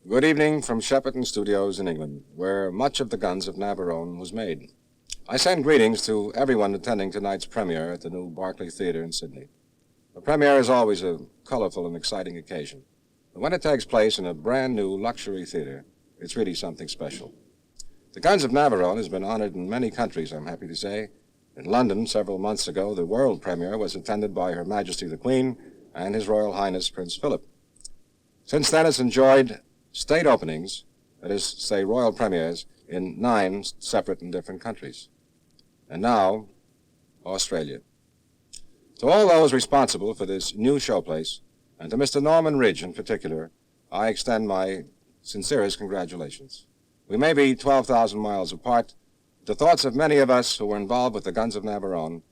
Good evening from Shepperton Studios in England, where much of the Guns of Navarone was made. I send greetings to everyone attending tonight's premiere at the new Berkeley Theatre in Sydney. The premiere is always a colorful and exciting occasion. But when it takes place in a brand new luxury theatre, it's really something special. The Guns of Navarone has been honored in many countries, I'm happy to say. In London, several months ago, the world premiere was attended by Her Majesty the Queen and His Royal Highness Prince Philip. Since then, it's enjoyed state openings, that is, say, royal premieres, in 9 separate and different countries. And now, Australia. To all those responsible for this new showplace, and to Mr. Norman Ridge in particular, I extend my sincerest congratulations. We may be 12,000 miles apart, but the thoughts of many of us who were involved with the Guns of Navarone,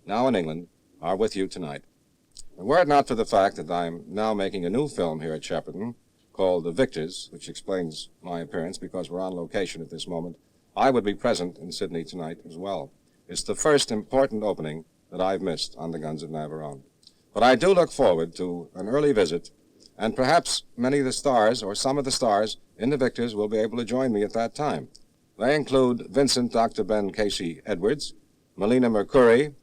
now in England, are with you tonight. And were it not for the fact that I'm now making a new film here at Shepperton, called The Victors, which explains my appearance because we're on location at this moment, I would be present in Sydney tonight as well. It's the first important opening that I've missed on the Guns of Navarone. But I do look forward to an early visit, and perhaps many of the stars, or some of the stars, in The Victors will be able to join me at that time. They include Vincent Dr. Ben Casey Edwards, Melina Mercuri,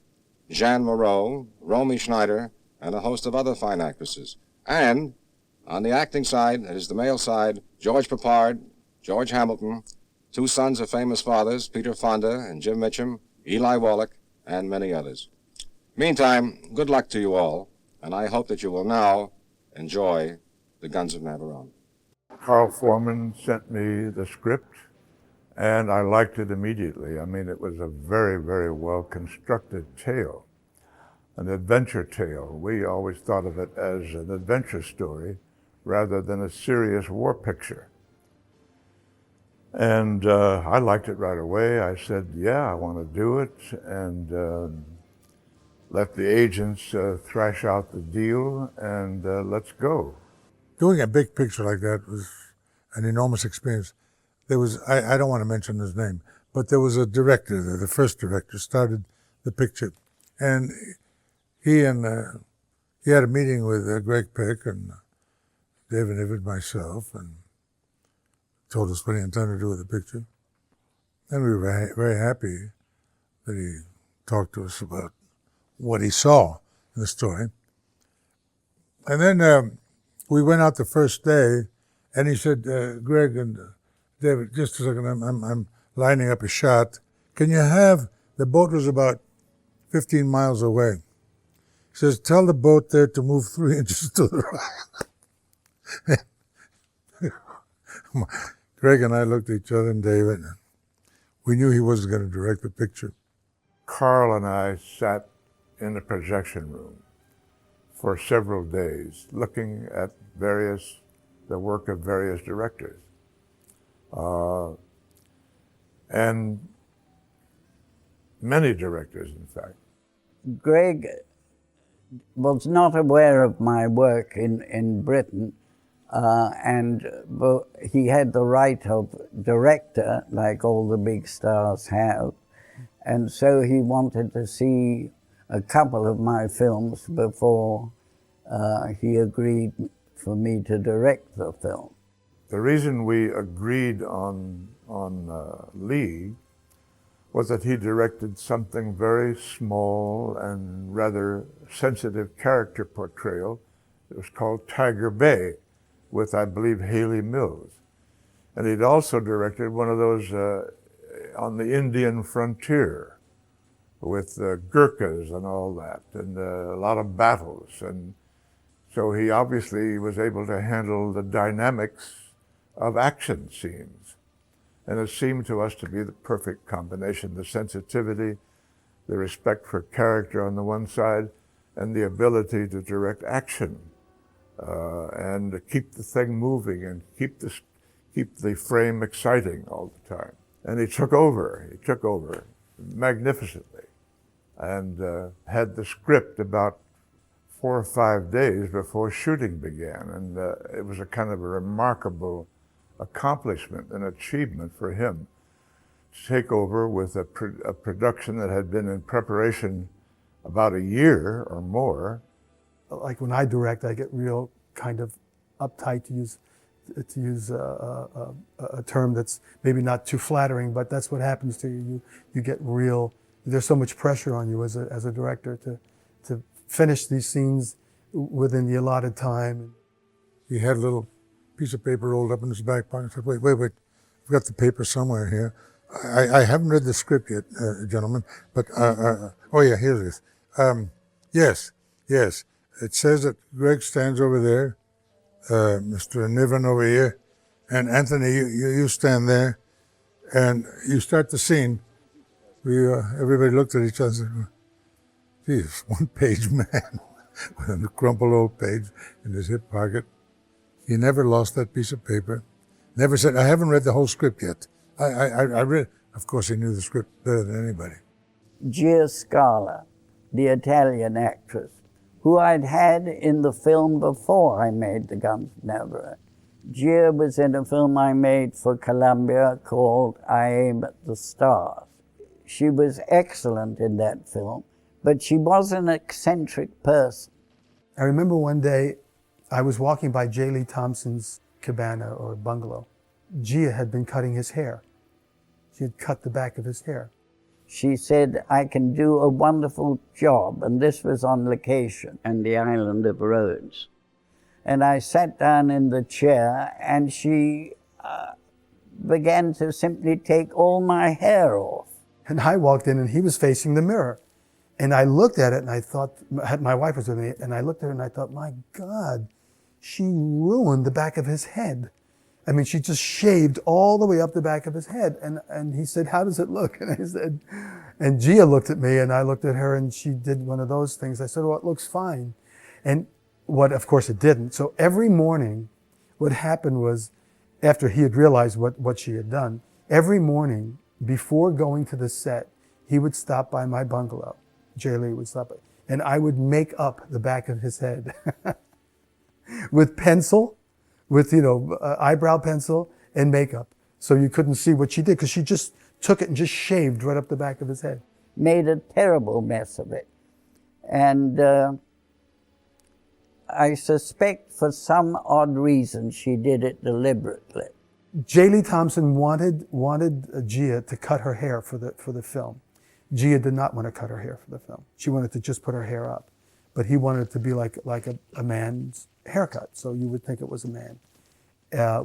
Jeanne Moreau, Romy Schneider, and a host of other fine actresses. And on the acting side, that is the male side, George Peppard, George Hamilton, 2 sons of famous fathers, Peter Fonda and Jim Mitchum, Eli Wallach, and many others. Meantime, good luck to you all, and I hope that you will now enjoy the Guns of Navarone. Carl Foreman sent me the script, and I liked it immediately. I mean, it was a very, very well-constructed tale, an adventure tale. We always thought of it as an adventure story rather than a serious war picture. And I liked it right away. I said, yeah, I want to do it, and let the agents thrash out the deal, and let's go. Doing a big picture like that was an enormous experience. There was, I don't want to mention his name, but there was a director, the first director, started the picture. And he had a meeting with Greg Peck and David Niven, myself, and told us what he intended to do with the picture. And we were very, very happy that he talked to us about what he saw in the story. And then we went out the first day, and he said, Greg and David, just a second, I'm lining up a shot. Can you have, the boat was about 15 miles away. He says, tell the boat there to move 3 inches to the right. Greg and I looked at each other, and David, and we knew he wasn't going to direct the picture. Carl and I sat in the projection room for several days, looking at the work of various directors. And many directors, in fact. Greg was not aware of my work in Britain, and he had the right of director, like all the big stars have, and so he wanted to see a couple of my films before he agreed for me to direct the film. The reason we agreed on Lee was that he directed something very small and rather sensitive character portrayal. It was called Tiger Bay, with, I believe, Haley Mills. And he'd also directed one of those on the Indian frontier with Gurkhas and all that, and a lot of battles. And so he obviously was able to handle the dynamics of action scenes. And it seemed to us to be the perfect combination, the sensitivity, the respect for character on the one side, and the ability to direct action, and to keep the thing moving and keep the frame exciting all the time. And he took over magnificently, and had the script about 4 or 5 days before shooting began. And it was a kind of a remarkable accomplishment and achievement for him to take over with a production that had been in preparation about a year or more. Like when I direct, I get real kind of uptight, to use to use a term that's maybe not too flattering, but that's what happens to you. You get real. There's so much pressure on you as a director to finish these scenes within the allotted time. He had a little piece of paper rolled up in his back pocket. I said, wait, I've got the paper somewhere here. I haven't read the script yet, gentlemen, but, oh yeah, here it is. Yes. It says that Greg stands over there, Mr. Niven over here, and Anthony, you stand there, and you start the scene. Everybody looked at each other and said, geez, one-page man with a crumpled old page in his hip pocket. He never lost that piece of paper. Never said, I haven't read the whole script yet. I read, of course he knew the script better than anybody. Gia Scala, the Italian actress, who I'd had in the film before I made The Guns of Navarone. Gia was in a film I made for Columbia called I Aim at the Stars. She was excellent in that film, but she was an eccentric person. I remember one day I was walking by J. Lee Thompson's cabana or bungalow. Gia had been cutting his hair. She had cut the back of his hair. She said, I can do a wonderful job, and this was on location in the island of Rhodes. And I sat down in the chair, and she began to simply take all my hair off. And I walked in, and he was facing the mirror. And I looked at it, and I thought, my wife was with me, and I looked at her, and I thought, my God, she ruined the back of his head. I mean, she just shaved all the way up the back of his head. And he said, how does it look? And I said, and Gia looked at me and I looked at her and she did one of those things. I said, well, it looks fine. And of course it didn't. So every morning, what happened was, after he had realized what she had done, every morning before going to the set, he would stop by my bungalow. J. Lee would stop by. And I would make up the back of his head with pencil, with, eyebrow pencil and makeup. So you couldn't see what she did because she just took it and just shaved right up the back of his head. Made a terrible mess of it. And I suspect for some odd reason she did it deliberately. J. Lee Thompson wanted Gia to cut her hair for the film. Gia did not want to cut her hair for the film. She wanted to just put her hair up. But he wanted it to be like a man's haircut, so you would think it was a man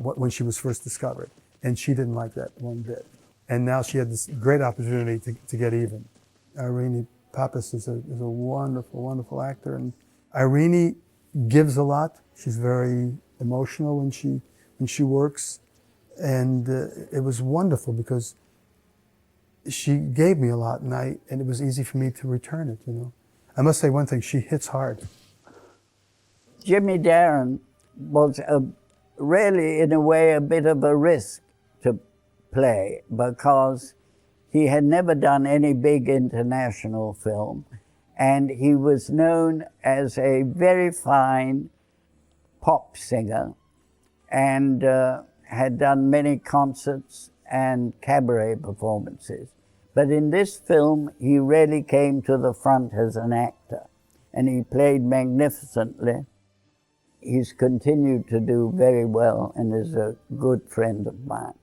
when she was first discovered. And she didn't like that one bit. And now she had this great opportunity to get even. Irene Pappas is a wonderful, wonderful actor. And Irene gives a lot. She's very emotional when she works. And it was wonderful because she gave me a lot, and it was easy for me to return it, I must say one thing, she hits hard. Jimmy Darren was really, in a way, a bit of a risk to play because he had never done any big international film, and he was known as a very fine pop singer and had done many concerts and cabaret performances. But in this film, he really came to the front as an actor, and he played magnificently. He's continued to do very well and is a good friend of mine.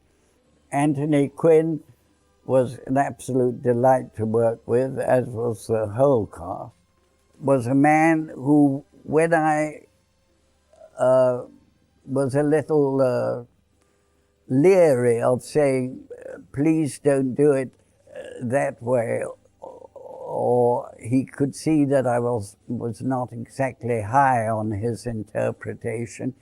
Anthony Quinn was an absolute delight to work with, as was the whole cast. Was a man who, when I was a little leery of saying, please don't do it that way, or he could see that I was not exactly high on his interpretation,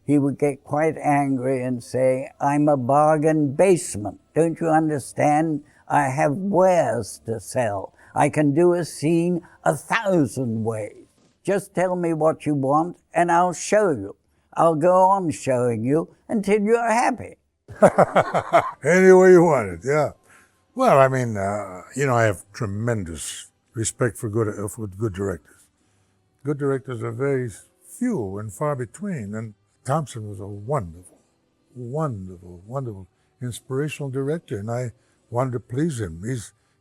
he would get quite angry and say, I'm a bargain basement. Don't you understand? I have wares to sell. I can do a scene 1,000 ways. Just tell me what you want and I'll show you. I'll go on showing you until you're happy. Any way you want it, yeah. Well, I mean, I have tremendous respect for good directors. Good directors are very few and far between, and Thompson was a wonderful, wonderful, wonderful, inspirational director, and I wanted to please him.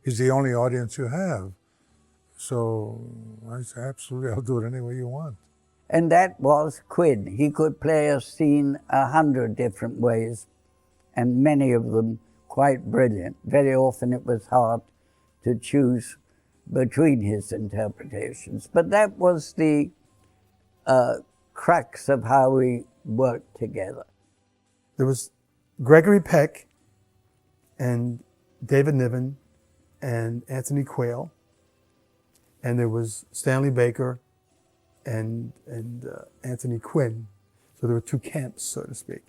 He's the only audience you have. So I said, absolutely, I'll do it any way you want. And that was Quinn. He could play a scene 100 different ways, and many of them quite brilliant. Very often it was hard to choose between his interpretations. But that was the crux of how we worked together. There was Gregory Peck and David Niven and Anthony Quayle, and there was Stanley Baker and Anthony Quinn. So there were two camps, so to speak.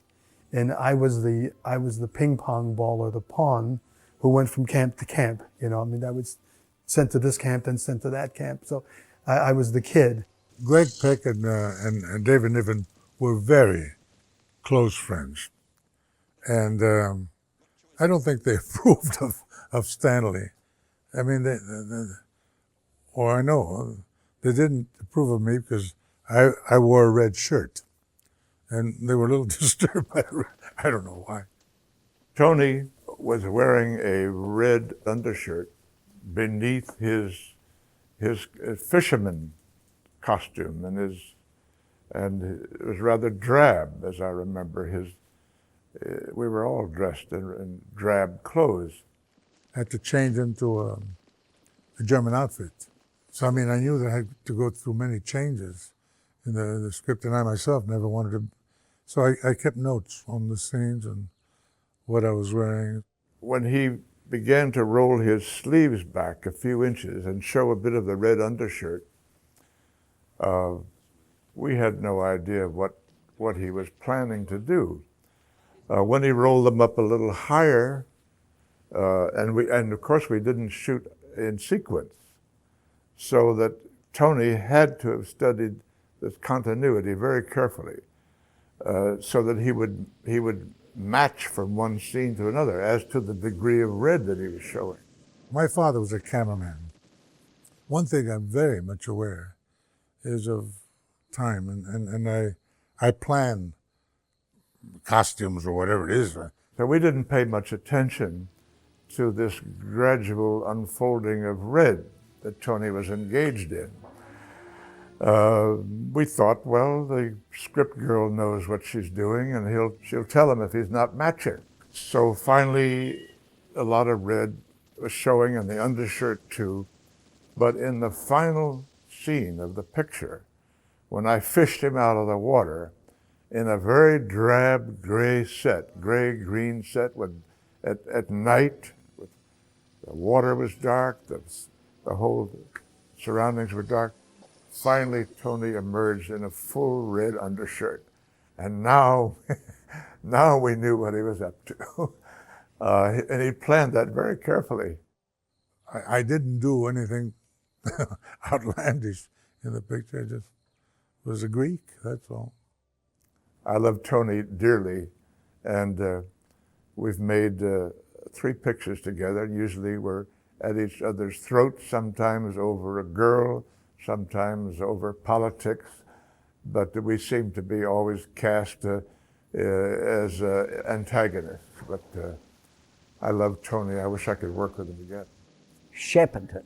And I was the ping pong ball or the pawn who went from camp to camp. You know, I mean, I was sent to this camp, then sent to that camp. So I was the kid. Greg Peck and David Niven were very close friends. And I don't think they approved of Stanley. I mean, or I know, they didn't approve of me because I wore a red shirt. And they were a little disturbed by it. I don't know why. Tony was wearing a red undershirt beneath his fisherman costume, and it was rather drab, as I remember. We were all dressed in drab clothes. I had to change into a German outfit. So, I mean, I knew that I had to go through many changes in the script, and I myself never wanted to. So I kept notes on the scenes and what I was wearing. When he began to roll his sleeves back a few inches and show a bit of the red undershirt, we had no idea what he was planning to do. When he rolled them up a little higher, and of course we didn't shoot in sequence, so that Tony had to have studied this continuity very carefully, so that he would match from one scene to another as to the degree of red that he was showing. My father was a cameraman. One thing I'm very much aware is of time, and I plan costumes or whatever it is. So we didn't pay much attention to this gradual unfolding of red that Tony was engaged in. We thought, well, the script girl knows what she's doing, and she'll tell him if he's not matching. So finally, a lot of red was showing in the undershirt too. But in the final scene of the picture, when I fished him out of the water, in a very drab gray-green set, at night, the water was dark, the whole surroundings were dark. Finally, Tony emerged in a full red undershirt. And now we knew what he was up to. And he planned that very carefully. I didn't do anything outlandish in the picture. I just was a Greek, that's all. I love Tony dearly, and we've made 3 pictures together. Usually we're at each other's throats, sometimes over a girl, sometimes over politics, but we seem to be always cast as antagonists. But I love Tony. I wish I could work with him again. Shepperton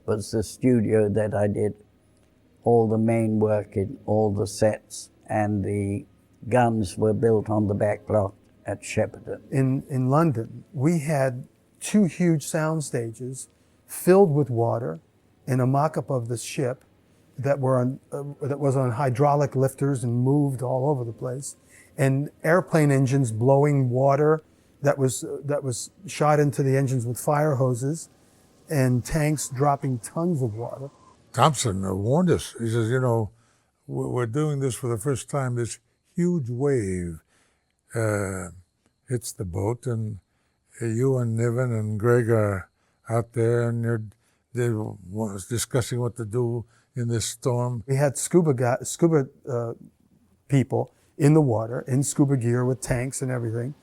was the studio that I did all the main work in, all the sets, and the guns were built on the back lot at Shepperton. In London, we had 2 huge sound stages filled with water and a mock-up of the ship that was on hydraulic lifters and moved all over the place, and airplane engines blowing water that was shot into the engines with fire hoses, and tanks dropping tons of water. Thompson warned us. He says, you know, we're doing this for the first time. This huge wave hits the boat, and you and Niven and Greg are out there, and they're discussing what to do in this storm. We had scuba people in the water, in scuba gear with tanks and everything,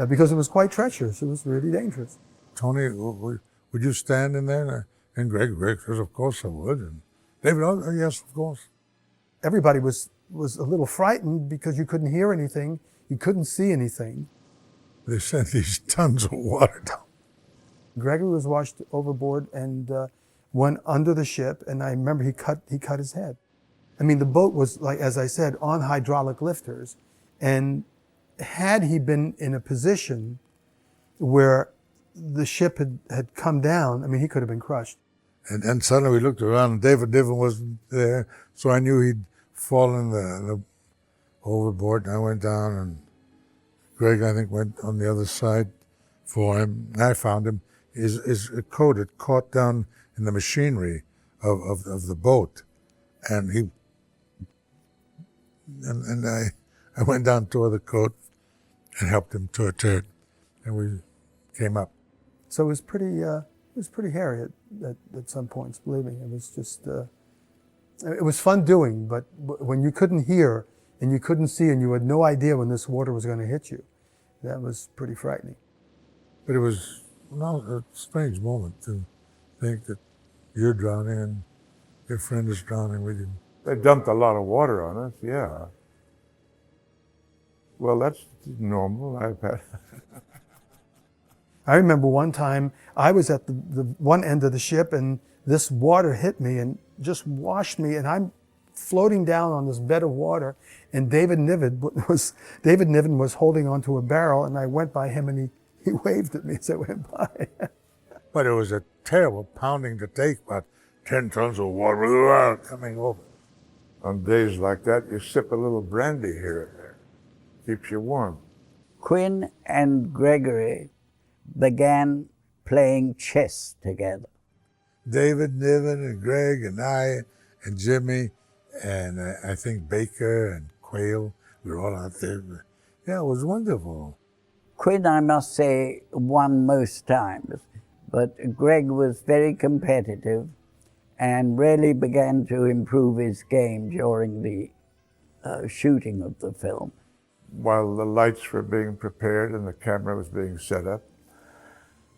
because it was quite treacherous. It was really dangerous. Tony, would you stand in there? And Greg says, of course I would. And David, oh, yes, of course. Everybody was a little frightened because you couldn't hear anything, you couldn't see anything. They sent these tons of water down. Gregory was washed overboard and went under the ship, and I remember he cut his head. I mean, the boat was, like, as I said, on hydraulic lifters. And had he been in a position where the ship had come down, I mean, he could have been crushed. And then suddenly we looked around, and David Niven wasn't there, so I knew he'd fallen the overboard. And I went down, and Greg, I think, went on the other side for him. And I found him. His coat had caught down in the machinery of the boat, and I went down, tore the coat, and helped him to a turd, and we came up. So it was pretty hairy at some points, believe me. It was just, it was fun doing, but when you couldn't hear and you couldn't see and you had no idea when this water was going to hit you, that was pretty frightening. But it was a strange moment to think that you're drowning and your friend is drowning with you. They dumped a lot of water on us, yeah. Well, that's normal. I've had. I remember one time I was at the one end of the ship and this water hit me and just washed me, and I'm floating down on this bed of water, and David Niven was holding onto a barrel, and I went by him and he waved at me as I went by. But it was a terrible pounding to take, about 10 tons of water coming over. On days like that, you sip a little brandy here and there. Keeps you warm. Quinn and Gregory began playing chess together. David Niven and Greg and I and Jimmy and I think Baker and Quayle, we were all out there. Yeah, it was wonderful. Quinn, I must say, won most times, but Greg was very competitive and really began to improve his game during the shooting of the film. While the lights were being prepared and the camera was being set up,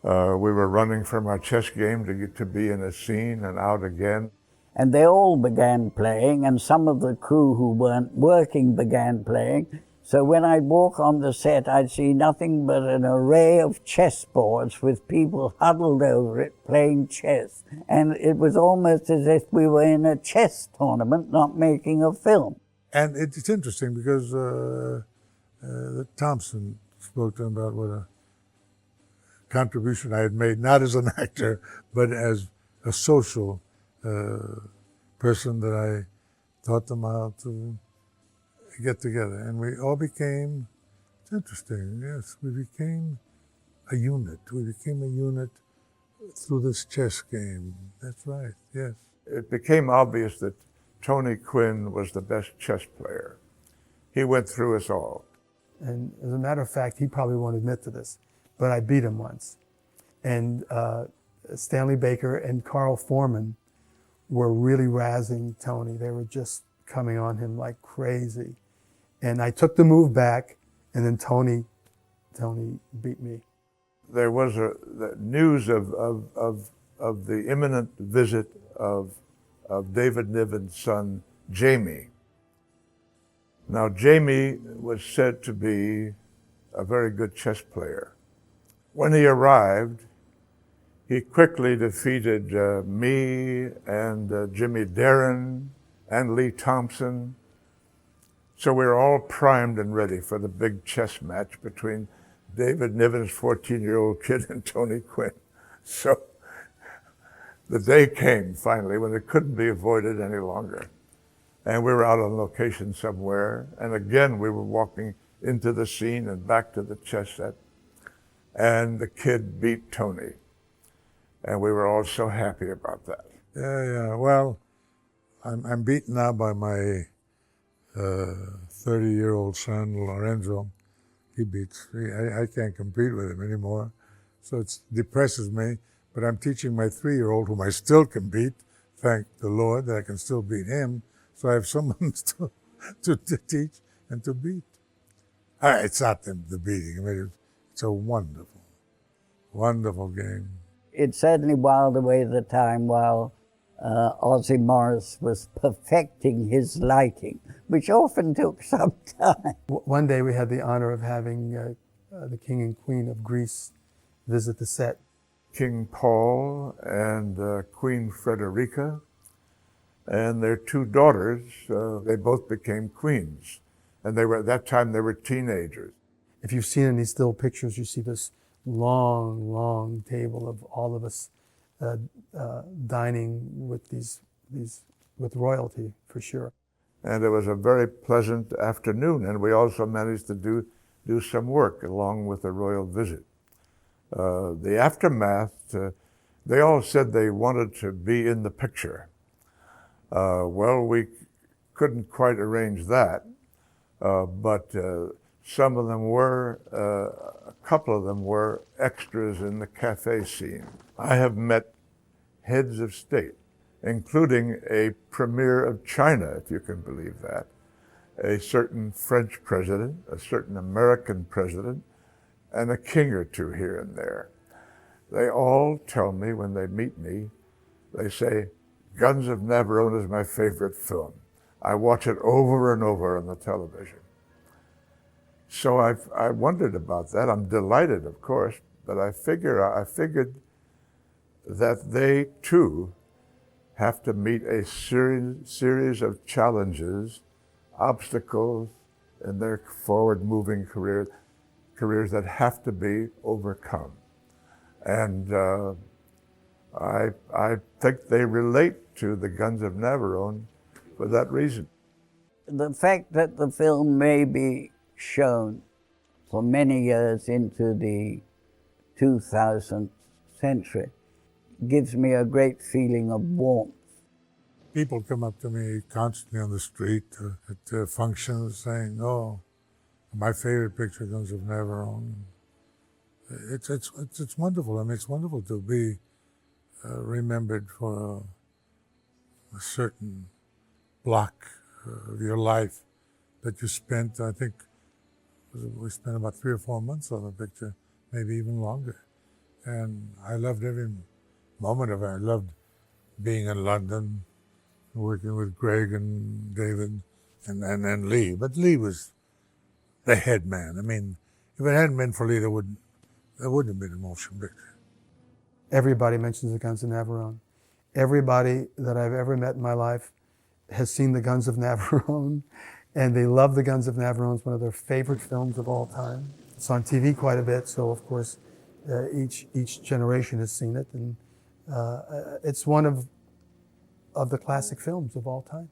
we were running from our chess game to get to be in a scene and out again. And they all began playing, and some of the crew who weren't working began playing. So when I'd walk on the set, I'd see nothing but an array of chessboards with people huddled over it playing chess. And it was almost as if we were in a chess tournament, not making a film. And it's interesting because Thompson spoke to him about what a contribution I had made, not as an actor, but as a social person that I taught them how to get together. And we all became, it's interesting, yes, we became a unit. We became a unit through this chess game. That's right, yes. It became obvious that Tony Quinn was the best chess player. He went through us all. And as a matter of fact, he probably won't admit to this, but I beat him once. And Stanley Baker and Carl Foreman were really razzing Tony. They were just coming on him like crazy. And I took the move back, and then Tony beat me. There was the news of the imminent visit of David Niven's son, Jamie. Now, Jamie was said to be a very good chess player. When he arrived, he quickly defeated me and Jimmy Darren and Lee Thompson. So we were all primed and ready for the big chess match between David Niven's 14-year-old kid and Tony Quinn. So the day came finally when it couldn't be avoided any longer. And we were out on location somewhere. And again, we were walking into the scene and back to the chess set. And the kid beat Tony. And we were all so happy about that. Yeah. Well, I'm beaten now by my 30-year-old son, Lorenzo. He beats me. I can't compete with him anymore. So it depresses me. But I'm teaching my 3-year-old, whom I still can beat, thank the Lord that I can still beat him. So I have someone still to teach and to beat. It's not the beating. I mean, it's a wonderful, wonderful game. It certainly whiled away the time while Ozzie Morris was perfecting his lighting, which often took some time. One day we had the honor of having the King and Queen of Greece visit the set. King Paul and Queen Frederica and their two daughters, they both became queens. And they were, at that time, they were teenagers. If you've seen any still pictures, you see this long, long table of all of us dining with with royalty, for sure. And it was a very pleasant afternoon, and we also managed to do some work along with the royal visit. The aftermath, they all said they wanted to be in the picture. Well, we couldn't quite arrange that, but some of them were, a couple of them were extras in the cafe scene. I have met heads of state, including a premier of China, if you can believe that, a certain French president, a certain American president, and a king or two here and there. They all tell me when they meet me, they say, Guns of Navarone is my favorite film. I watch it over and over on the television. So I wondered about that. I'm delighted, of course, but I figured that they too have to meet a series of challenges, obstacles in their forward-moving careers that have to be overcome. And I think they relate to the Guns of Navarone for that reason. The fact that the film may be shown for many years into the 2000th century gives me a great feeling of warmth. People come up to me constantly on the street at functions saying, "Oh, my favorite picture, Guns of Navarone." It's wonderful. I mean, it's wonderful to be remembered for a certain block of your life that you spent. I think we spent about 3 or 4 months on the picture, maybe even longer. And I loved every moment of it. I loved being in London, working with Greg and David and Lee. But Lee was the head man. I mean, if it hadn't been for Lee, there wouldn't have been a motion picture. Everybody mentions the Guns of Navarone. Everybody that I've ever met in my life has seen the Guns of Navarone, and they love the Guns of Navarone. It's one of their favorite films of all time. It's on TV quite a bit, so of course each generation has seen it, and it's one of the classic films of all time.